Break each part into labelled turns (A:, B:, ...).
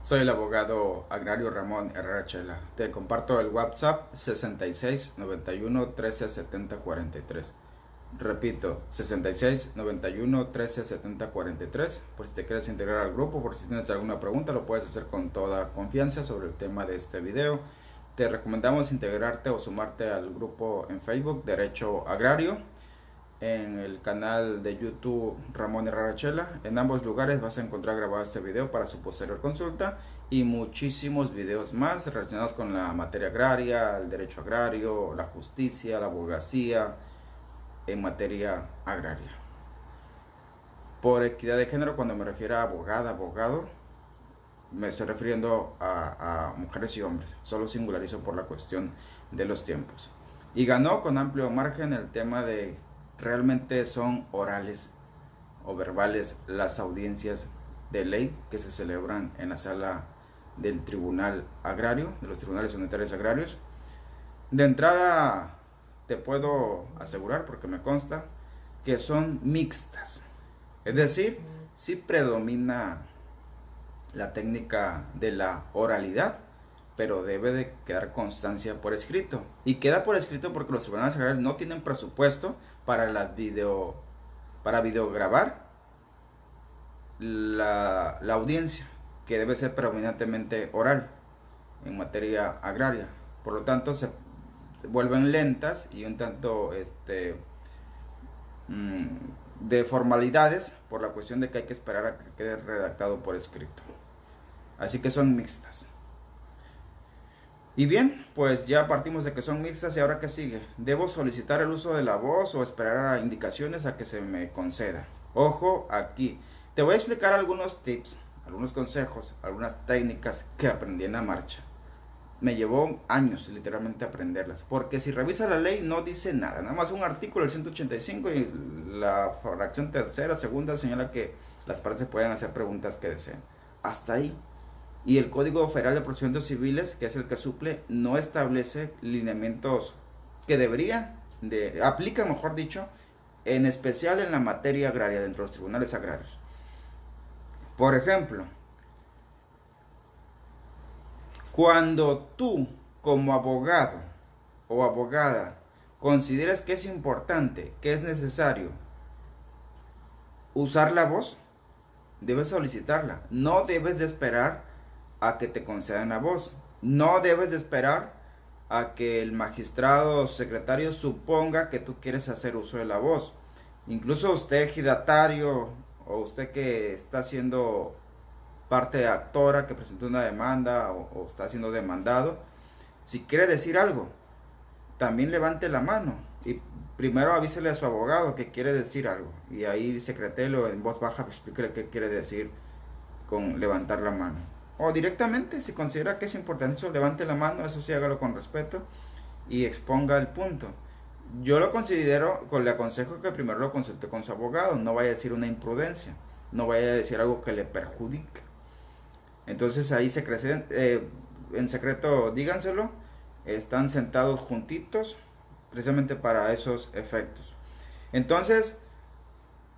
A: Soy el abogado agrario Ramón Herrera Chela. Te comparto el WhatsApp 66 91 13 70 43. Repito, 66 91 13 70 43. Por si te quieres integrar al grupo, por si tienes alguna pregunta, lo puedes hacer con toda confianza sobre el tema de este video. Te recomendamos integrarte o sumarte al grupo en Facebook Derecho Agrario, en el canal de YouTube Ramón Herrera Chela. En ambos lugares vas a encontrar grabado este video para su posterior consulta y muchísimos videos más relacionados con la materia agraria, el derecho agrario, la justicia, la abogacía en materia agraria. Por equidad de género, cuando me refiero a abogada, abogado, me estoy refiriendo a mujeres y hombres. Solo singularizo por la cuestión de los tiempos. Y ganó con amplio margen el tema de realmente son orales o verbales las audiencias de ley que se celebran en la sala del Tribunal Agrario, de los Tribunales Unitarios Agrarios. De entrada te puedo asegurar, porque me consta, que son mixtas. Es decir, sí predomina la técnica de la oralidad, pero debe de quedar constancia por escrito. Y queda por escrito porque los tribunales agrarios no tienen presupuesto para videograbar la audiencia, que debe ser predominantemente oral en materia agraria. Por lo tanto, se vuelven lentas y un tanto de formalidades, por la cuestión de que hay que esperar a que quede redactado por escrito. Así que son mixtas. Y bien, pues ya partimos de que son mixtas. ¿Y ahora qué sigue? ¿Debo solicitar el uso de la voz o esperar a indicaciones a que se me conceda? Ojo aquí, te voy a explicar algunos tips, algunos consejos, algunas técnicas que aprendí en la marcha. Me llevó años literalmente aprenderlas, porque si revisa la ley no dice nada, nada más un artículo, el 185, y la fracción tercera, segunda señala que las partes pueden hacer preguntas que deseen. Hasta ahí. Y el Código Federal de Procedimientos Civiles, que es el que suple, no establece lineamientos que aplica, mejor dicho, en especial en la materia agraria, dentro de los tribunales agrarios. Por ejemplo, cuando tú, como abogado o abogada, consideres que es importante, que es necesario usar la voz, debes solicitarla. No debes de esperar a que te concedan la voz. No debes de esperar a que el magistrado o secretario suponga que tú quieres hacer uso de la voz. Incluso usted, ejidatario, o usted que está siendo parte actora, que presentó una demanda o está siendo demandado, si quiere decir algo, también levante la mano y primero avísele a su abogado que quiere decir algo, y ahí secretelo en voz baja, explíquele qué quiere decir con levantar la mano. O directamente, si considera que es importante eso, levante la mano, eso sí, hágalo con respeto y exponga el punto. Yo lo considero, le aconsejo que primero lo consulte con su abogado, no vaya a decir una imprudencia, no vaya a decir algo que le perjudique. Entonces ahí en secreto díganselo, están sentados juntitos precisamente para esos efectos. Entonces,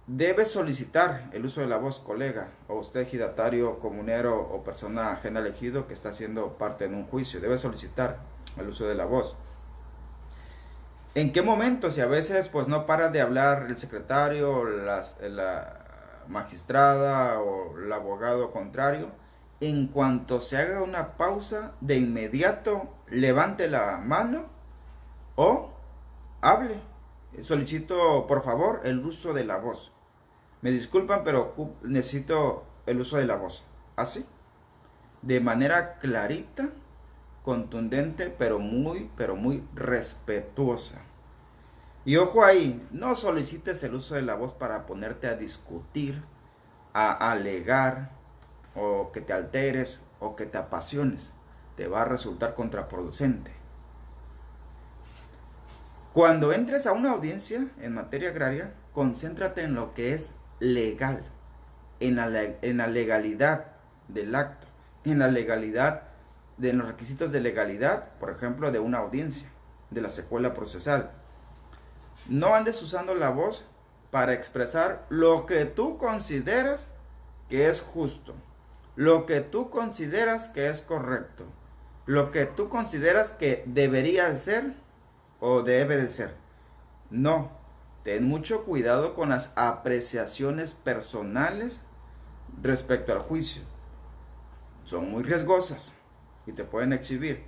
A: debe solicitar el uso de la voz, colega, o usted, ejidatario, comunero o persona ajena al ejido que está haciendo parte en un juicio, debe solicitar el uso de la voz. ¿En qué momento? Si a veces pues no para de hablar el secretario, la magistrada o el abogado contrario, en cuanto se haga una pausa, de inmediato levante la mano o hable. Solicito por favor el uso de la voz. Me disculpan, pero necesito el uso de la voz. Así, de manera clarita, contundente, pero muy respetuosa. Y ojo ahí, no solicites el uso de la voz para ponerte a discutir, a alegar, o que te alteres, o que te apasiones. Te va a resultar contraproducente. Cuando entres a una audiencia en materia agraria, concéntrate en lo que es legal, en la legalidad del acto, en la legalidad de los requisitos de legalidad, por ejemplo, de una audiencia, de la secuela procesal. No andes usando la voz para expresar lo que tú consideras que es justo, lo que tú consideras que es correcto, lo que tú consideras que debería ser o debe de ser. No, ten mucho cuidado con las apreciaciones personales respecto al juicio. Son muy riesgosas y te pueden exhibir.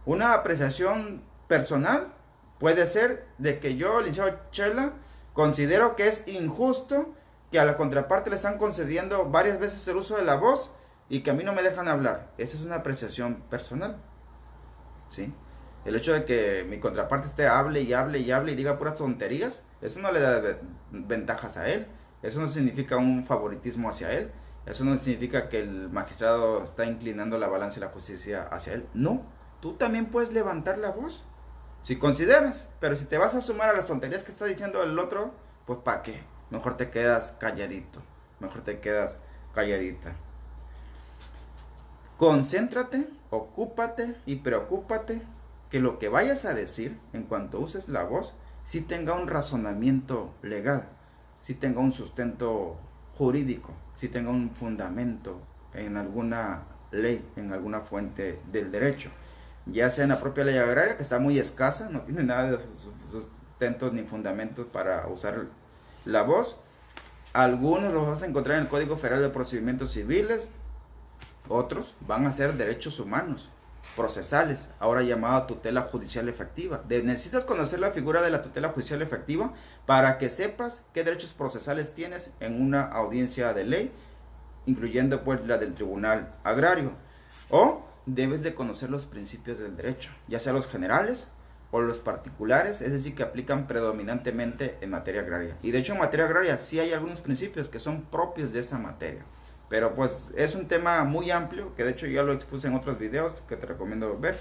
A: Una apreciación personal puede ser de que yo, licenciado Chela, considero que es injusto que a la contraparte le están concediendo varias veces el uso de la voz y que a mí no me dejan hablar. Esa es una apreciación personal, ¿sí? El hecho de que mi contraparte esté hable y hable y hable y diga puras tonterías, eso no le da ventajas a él. Eso no significa un favoritismo hacia él. Eso no significa que el magistrado está inclinando la balanza de la justicia hacia él. No, tú también puedes levantar la voz, si consideras. Pero si te vas a sumar a las tonterías que está diciendo el otro, pues ¿para qué? Mejor te quedas calladito. Mejor te quedas calladita. Concéntrate, ocúpate y preocúpate que lo que vayas a decir en cuanto uses la voz, sí tenga un razonamiento legal, sí tenga un sustento jurídico, sí tenga un fundamento en alguna ley, en alguna fuente del derecho, ya sea en la propia ley agraria, que está muy escasa, no tiene nada de sustentos ni fundamentos para usar la voz. Algunos los vas a encontrar en el Código Federal de Procedimientos Civiles, otros van a ser derechos humanos procesales, ahora llamada tutela judicial efectiva. Necesitas conocer la figura de la tutela judicial efectiva para que sepas qué derechos procesales tienes en una audiencia de ley, incluyendo pues la del tribunal agrario. O debes de conocer los principios del derecho, ya sea los generales o los particulares, es decir, que aplican predominantemente en materia agraria. Y de hecho en materia agraria sí hay algunos principios que son propios de esa materia. Pero pues es un tema muy amplio, que de hecho ya lo expuse en otros videos que te recomiendo ver.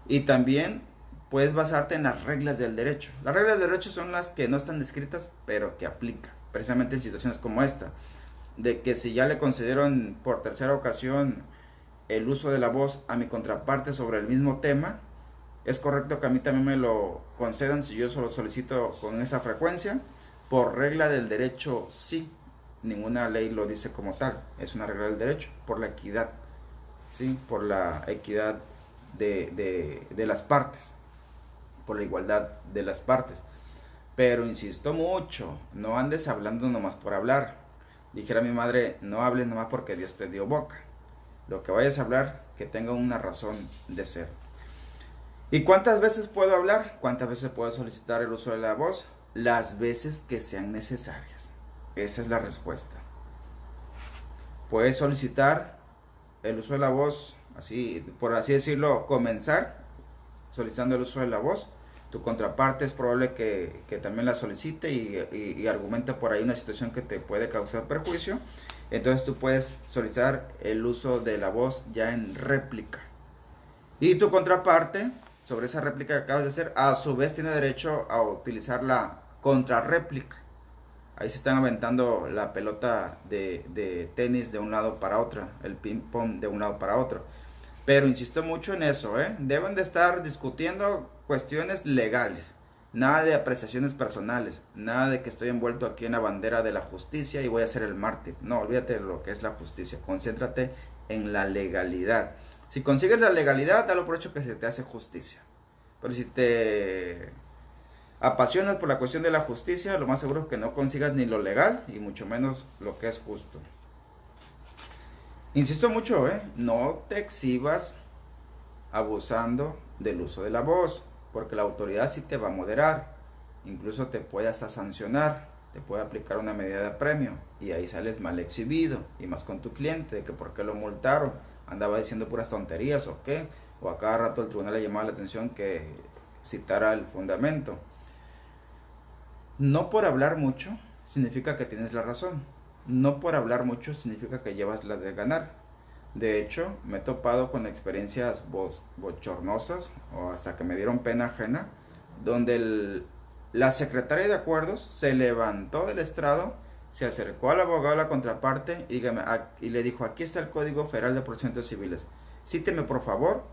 A: Y también puedes basarte en las reglas del derecho. Las reglas del derecho son las que no están descritas, pero que aplican, precisamente en situaciones como esta. De que si ya le concedieron por tercera ocasión el uso de la voz a mi contraparte sobre el mismo tema, es correcto que a mí también me lo concedan si yo solo solicito con esa frecuencia. Por regla del derecho, sí. Ninguna ley lo dice como tal, es una regla del derecho, por la equidad, ¿sí? Por la equidad de las partes, por la igualdad de las partes. Pero insisto mucho, no andes hablando nomás por hablar. Dijera mi madre, no hables nomás porque Dios te dio boca. Lo que vayas a hablar, que tenga una razón de ser. ¿Y cuántas veces puedo hablar? ¿Cuántas veces puedo solicitar el uso de la voz? Las veces que sean necesarias. Esa es la respuesta. Puedes solicitar el uso de la voz, así, por así decirlo, comenzar solicitando el uso de la voz. Tu contraparte es probable que también la solicite y argumente por ahí una situación que te puede causar perjuicio. Entonces tú puedes solicitar el uso de la voz ya en réplica. Y tu contraparte, sobre esa réplica que acabas de hacer, a su vez tiene derecho a utilizar la contrarréplica. Ahí se están aventando la pelota de tenis de un lado para otro, el ping pong de un lado para otro. Pero insisto mucho en eso, deben de estar discutiendo cuestiones legales. Nada de apreciaciones personales, nada de que estoy envuelto aquí en la bandera de la justicia y voy a ser el mártir. No, olvídate de lo que es la justicia, concéntrate en la legalidad. Si consigues la legalidad, dalo por hecho que se te hace justicia. Pero si te apasionas por la cuestión de la justicia, lo más seguro es que no consigas ni lo legal y mucho menos lo que es justo. Insisto mucho, no te exhibas abusando del uso de la voz, porque la autoridad sí te va a moderar, incluso te puede hasta sancionar, te puede aplicar una medida de apremio y ahí sales mal exhibido, y más con tu cliente, de que por qué lo multaron, andaba diciendo puras tonterías o qué, o a cada rato el tribunal le llamaba la atención que citara el fundamento. No por hablar mucho significa que tienes la razón. No por hablar mucho significa que llevas la de ganar. De hecho, me he topado con experiencias bochornosas o hasta que me dieron pena ajena, donde la secretaria de acuerdos se levantó del estrado, se acercó al abogado de la contraparte y le dijo, aquí está el Código Federal de Procedimientos Civiles. Cíteme por favor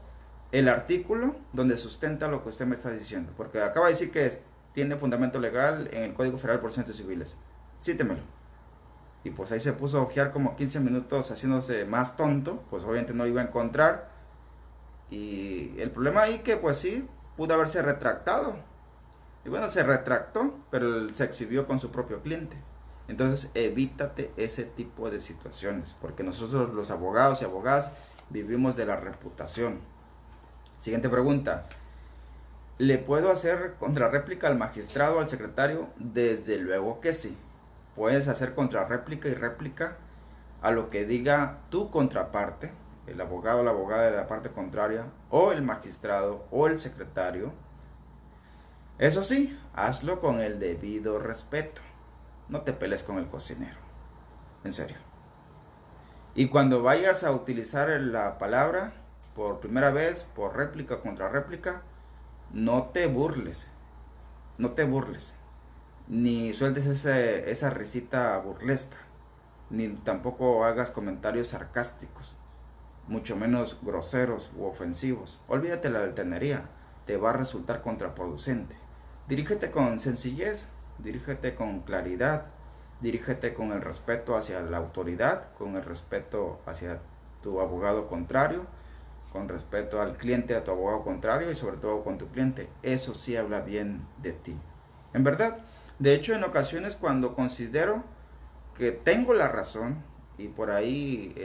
A: el artículo donde sustenta lo que usted me está diciendo, porque acaba de decir que tiene fundamento legal en el Código Federal de Procedimientos Civiles. Cítemelo. Y pues ahí se puso a ojear como 15 minutos haciéndose más tonto, pues obviamente no iba a encontrar. Y el problema ahí que pues sí, pudo haberse retractado. Y bueno, se retractó, pero él se exhibió con su propio cliente. Entonces evítate ese tipo de situaciones, porque nosotros los abogados y abogadas vivimos de la reputación. Siguiente pregunta. ¿Le puedo hacer contrarréplica al magistrado o al secretario? Desde luego que sí. Puedes hacer contrarréplica y réplica a lo que diga tu contraparte, el abogado o la abogada de la parte contraria, o el magistrado o el secretario. Eso sí, hazlo con el debido respeto. No te pelees con el cocinero. En serio. Y cuando vayas a utilizar la palabra por primera vez, por réplica o contrarréplica, no te burles. No te burles. Ni sueltes esa risita burlesca. Ni tampoco hagas comentarios sarcásticos. Mucho menos groseros u ofensivos. Olvídate la altanería. Te va a resultar contraproducente. Dirígete con sencillez. Dirígete con claridad. Dirígete con el respeto hacia la autoridad. Con el respeto hacia tu abogado contrario. Con respeto al cliente, a tu abogado contrario y sobre todo con tu cliente. Eso sí habla bien de ti. En verdad, de hecho en ocasiones cuando considero que tengo la razón y por ahí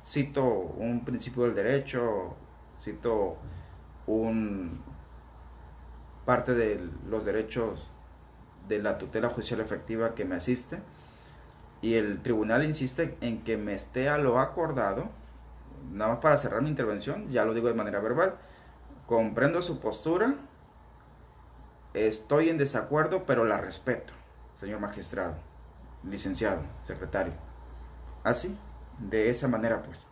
A: cito un principio del derecho, cito un parte de los derechos de la tutela judicial efectiva que me asiste y el tribunal insiste en que me esté a lo acordado. Nada más para cerrar mi intervención, ya lo digo de manera verbal, comprendo su postura, estoy en desacuerdo, pero la respeto, señor magistrado, licenciado, secretario. Así, de esa manera pues.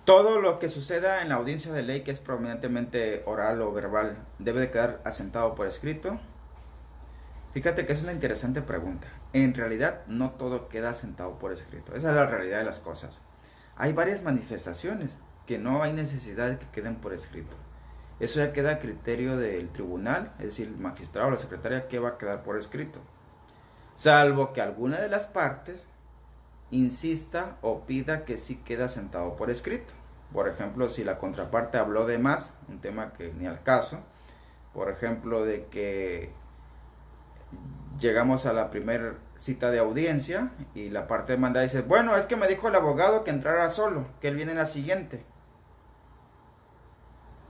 A: Todo lo que suceda en la audiencia de ley, que es prominentemente oral o verbal, debe de quedar asentado por escrito. Fíjate que es una interesante pregunta. En realidad no todo queda asentado por escrito. Esa es la realidad de las cosas. Hay varias manifestaciones que no hay necesidad de que queden por escrito. Eso ya queda a criterio del tribunal, es decir, el magistrado o la secretaria, que va a quedar por escrito. Salvo que alguna de las partes insista o pida que sí quede asentado por escrito. Por ejemplo, si la contraparte habló de más, un tema que ni al caso. Por ejemplo, de que llegamos a la primera cita de audiencia y la parte demandada dice, bueno, es que me dijo el abogado que entrara solo, que él viene en la siguiente.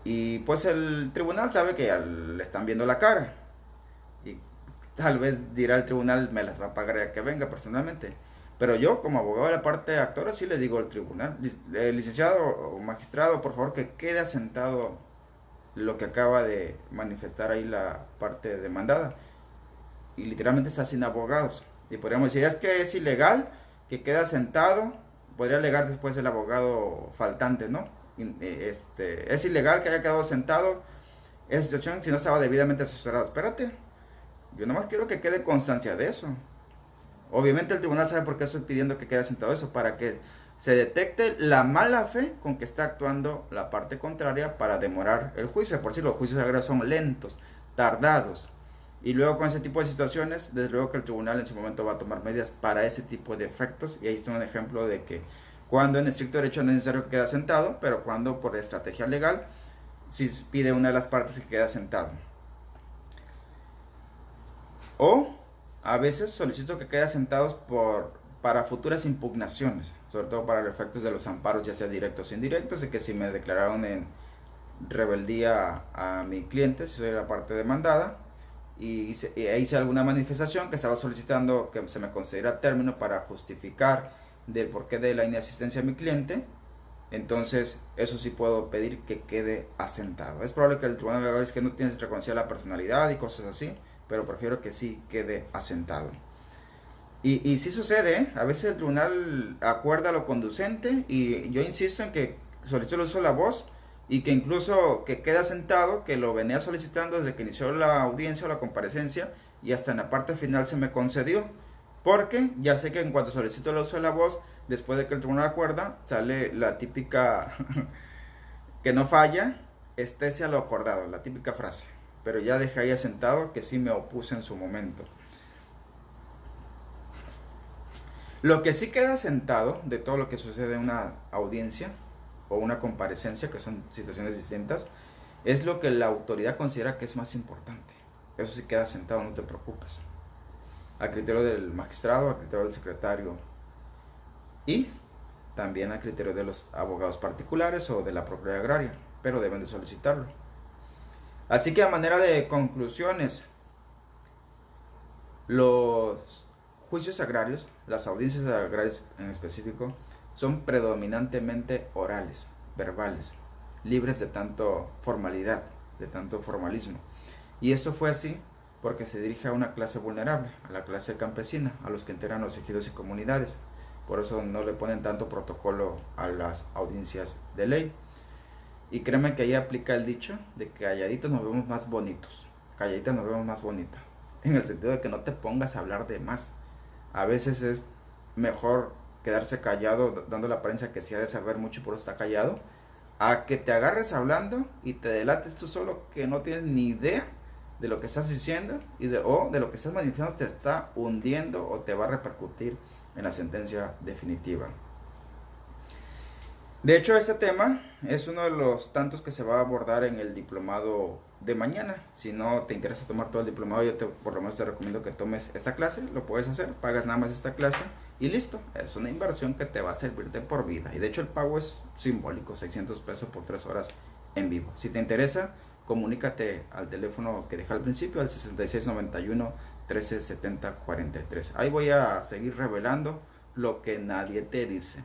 A: Y pues el tribunal sabe que ya le están viendo la cara. Y tal vez dirá el tribunal, me las va a pagar ya que venga personalmente. Pero yo, como abogado de la parte actora, sí le digo al tribunal, licenciado o magistrado, por favor que quede asentado lo que acaba de manifestar ahí la parte demandada. Y literalmente está sin abogados. Y podríamos decir, es que es ilegal que quede asentado, podría alegar después el abogado faltante, ¿no? Es ilegal que haya quedado sentado esa situación si no estaba debidamente asesorado. Espérate, yo nomás quiero que quede constancia de eso. Obviamente el tribunal sabe por qué estoy pidiendo que quede sentado eso, para que se detecte la mala fe con que está actuando la parte contraria para demorar el juicio. Por si los juicios agrarios son lentos, tardados. Y luego con ese tipo de situaciones, desde luego que el tribunal en su momento va a tomar medidas para ese tipo de efectos. Y ahí está un ejemplo de que cuando en estricto derecho es necesario que quede sentado, pero cuando por estrategia legal, si pide una de las partes que quede sentado. O a veces solicito que quede sentados para futuras impugnaciones, sobre todo para los efectos de los amparos, ya sea directos o indirectos, y que si me declararon en rebeldía a mi cliente, si soy la parte demandada, y hice alguna manifestación que estaba solicitando que se me concediera término para justificar del porqué de la inasistencia a mi cliente, entonces eso sí puedo pedir que quede asentado. Es probable que el tribunal me diga es que no tienes reconocida la personalidad y cosas así, pero prefiero que sí quede asentado. Y sí sucede, ¿eh? A veces el tribunal acuerda lo conducente y yo insisto en que solicito el uso de la voz y que incluso que quede asentado, que lo venía solicitando desde que inició la audiencia o la comparecencia y hasta en la parte final se me concedió. Porque ya sé que en cuanto solicito el uso de la voz, después de que el tribunal acuerda, sale la típica que no falla, estése a lo acordado, la típica frase. Pero ya dejé ahí asentado que sí me opuse en su momento. Lo que sí queda sentado de todo lo que sucede en una audiencia o una comparecencia, que son situaciones distintas, es lo que la autoridad considera que es más importante. Eso sí queda sentado, no te preocupes. A criterio del magistrado, a criterio del secretario y también a criterio de los abogados particulares o de la propiedad agraria, pero deben de solicitarlo. Así que a manera de conclusiones, los juicios agrarios, las audiencias agrarias en específico, son predominantemente orales, verbales, libres de tanto formalidad, de tanto formalismo. Y esto fue así porque se dirige a una clase vulnerable, a la clase campesina, a los que integran los ejidos y comunidades. Por eso no le ponen tanto protocolo a las audiencias de ley. Y créeme que ahí aplica el dicho de que calladitos nos vemos más bonitos, calladitas nos vemos más bonitas, en el sentido de que no te pongas a hablar de más. A veces es mejor quedarse callado dando la apariencia que sí ha de saber mucho y por eso está callado, a que te agarres hablando y te delates tú solo que no tienes ni idea de lo que estás diciendo o de lo que estás manifestando te está hundiendo o te va a repercutir en la sentencia definitiva. De hecho, este tema es uno de los tantos que se va a abordar en el diplomado de mañana. Si no te interesa tomar todo el diplomado, por lo menos te recomiendo que tomes esta clase. Lo puedes hacer, pagas nada más esta clase y listo. Es una inversión que te va a servir de por vida. Y de hecho el pago es simbólico, 600 pesos por 3 horas en vivo. Si te interesa, comunícate al teléfono que dejé al principio, al 6691 1370 43. Ahí voy a seguir revelando lo que nadie te dice.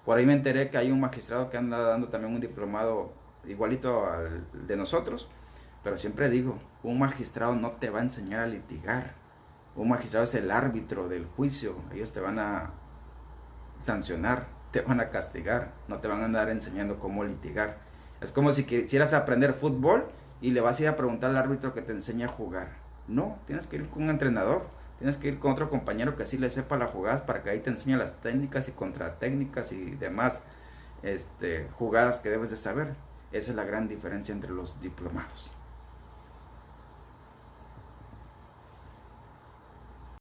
A: Por ahí me enteré que hay un magistrado que anda dando también un diplomado igualito al de nosotros. Pero siempre digo, un magistrado no te va a enseñar a litigar. Un magistrado es el árbitro del juicio. Ellos te van a sancionar, te van a castigar. No te van a andar enseñando cómo litigar. Es como si quisieras aprender fútbol y le vas a ir a preguntar al árbitro que te enseñe a jugar. No, tienes que ir con un entrenador. Tienes que ir con otro compañero que así le sepa las jugadas para que ahí te enseñe las técnicas y contratécnicas y demás jugadas que debes de saber. Esa es la gran diferencia entre los diplomados.